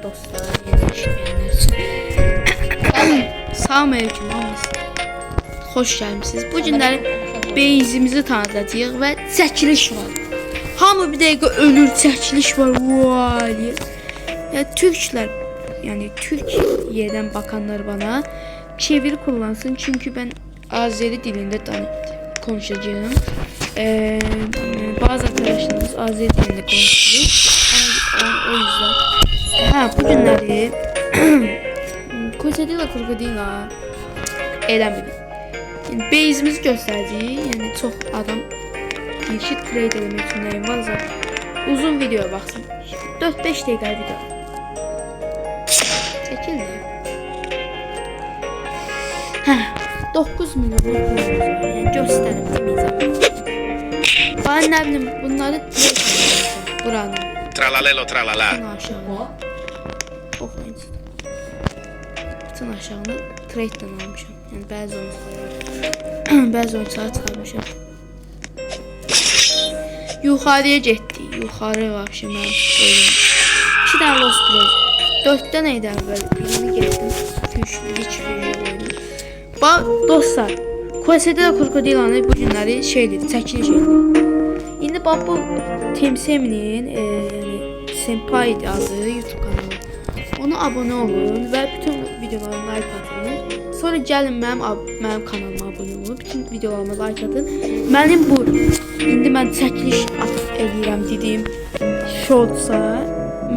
Dostlar, yeni işleyenler için. Salamünaleyküm hamınız. Xoş gəlmisiniz. Bu günləri beyzimizi tanıdacağıq və çəkiliş var. Hamı bir dəqiqə ölür, çəkiliş var. Vay. Ya Türklər, yani Türkiye'den bakanlar bana çeviri kullansın çünkü ben Azeri dilinde konuşacağım. Bazı arkadaşlarımız Azeri dilinde konuşuyor. O yüzden. Ha, bu günləri Kosedila Krokodila eləmirik. Yani base'imizi göstərdik. Yəni çox adam ilişit trade eləmək üçün nəyim varsa uzun videoya baxsın. 4-5 dəqiqə video. Çəkildi. Hə, 9 milyon pulumuz var. Yəni göstərim deməyəcəm. Bana nə bilim bunları buranın. Tralalelo tralala. Aşağı. Oxlayın. Bütün aşağını trade'den almışam. Yani bəzi oyuncuları çıxarmışam. Yuxarıya getdik. Yuxarı vəbşə mənim oyunum. 2 dənə Lost Bros. 4-dən eydi əvvəl. Birini getdim. Hiç oyunu. Bax dostlar. Kosedila Krokodilanı bu günləri şeydir, çəkiliş edir. İndi bax bu Temsem'nin yani Senpai adı YouTube kanalı. Ona abone olun ve bütün videolarıma like atın. Sonra gəlin mənim kanalıma abone olun. Bütün videolarıma like atın. Mənim bu indi mən çəkiliş edirəm dediyim shortsa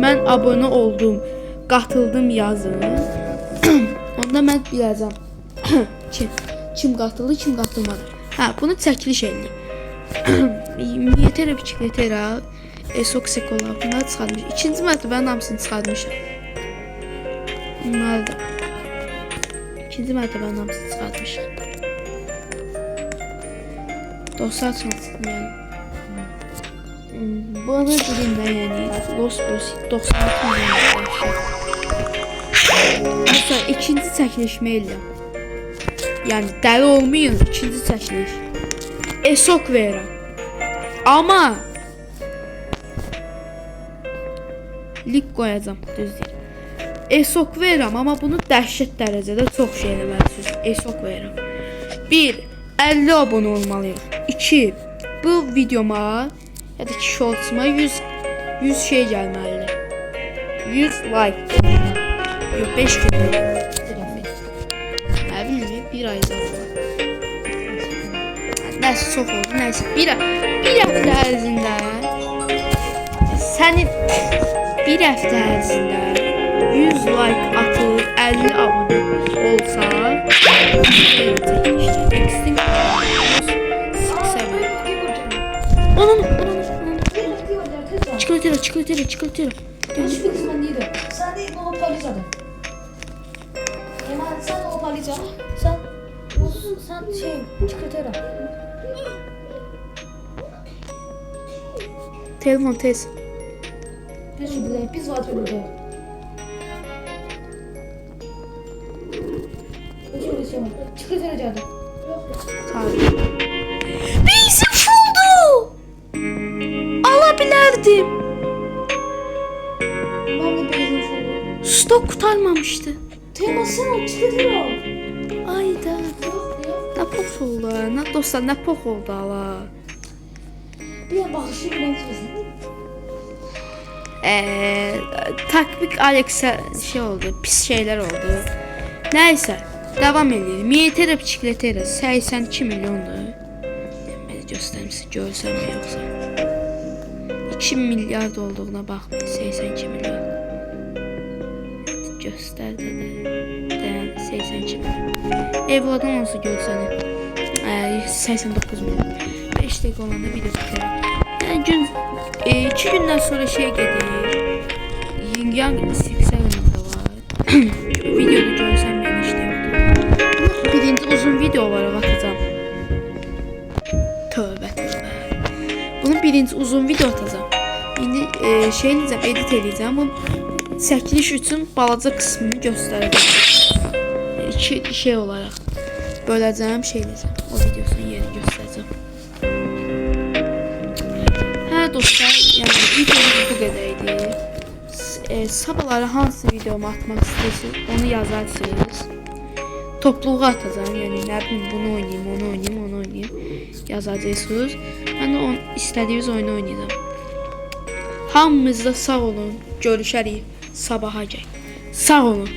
mən abone oldum, qatıldım yazın. Onda mən biləcəm kim qatıldı, kim qatılmadı. Hə, bunu çəkiliş edin. Miyetera biçikletera Esoksekola bunları çıxarmış. İkinci mərtəbənin hamısını çıxarmışam. Bunlar da. İkinci mərtəbənin hamısını çıxarmışam. Dostlar çalışsın yani. Bana dedim ben yani Los Bros 96 milyon arkadaşlar. Mesela ikinci çəkilişmə elə. Yani dəli olmayın, ikinci çəkiliş. Esok verirəm. Ama lig qoyacam, düz deyir. Esok verirəm, amma bunu dəhşət dərəcədə çox şey eləməlisiniz. Esok verirəm. 1. 50 abone olmalıyıq. 2. Bu videoma ya da ki shortsuma 100 şey gəlməlidir. 100 like. Yox, 5 gün. Nə bilim, bir ay zaten. Nəsə çox oldu, nəsə. Bir həftə ərzində sənin bir həftə ərzində 100 like atıb 50 abone olsa Çikolatera. Sen değil, o palizada. Kemal sen o paliza. Sen şey çikolatera. Telefon tez. Peki buraya biz var burada. Şöyle şey var. Çikolatera cadı. Tabii. Beysim fuldu. Alabilirdim. Ben de beyazın sana. Stok kurtarmamıştı. Temasına çikolatera. Ayda. Ne pox oldu? Ne dostlar, ne pox oldu ala. Bir bakışı bile etmesin. Taktik Alex'e şey oldu, pis şeyler oldu. Neyse, devam edelim. Miyetera biçikletera 82 milyondur. Mən göstərmişsə görsəm yoxsa. 2 milyard olduğuna baxmayın, 82 milyon. Göstər də. 82 milyon. Evladan olsa görsəni. 89 milyon. 5 dəqiqə olanda video bitirir. Yani 2 gündən sonra şey gedir. Yin Yang 67'da var. Videoda görsəm mən işte yoxdur. Birinci uzun video olaraq atacağım. Tövbə. Bunun birinci uzun video atacağım. İndi şey edəcəm, edit edəcəm. Bu çəkiliş üçün balaca qismini göstərəcəm. 2 şey olaraq böləcəm, şey edəcəm. O videosunun yerini göstərəcəm. Hə dostlar, yəni videomuz bu qədərdir. sabahları hansı videomu atmaq istəyirsiniz, onu yazarsınız. Topluğa atacağım, yəni nə bilim bunu oynayayım, onu oynayayım, onu oynayayım yazacaqsınız. Mən də istədiyiniz oyunu oynayacağım. Hamınız da sağ olun. Görüşərik sabaha gəl. Sağ olun.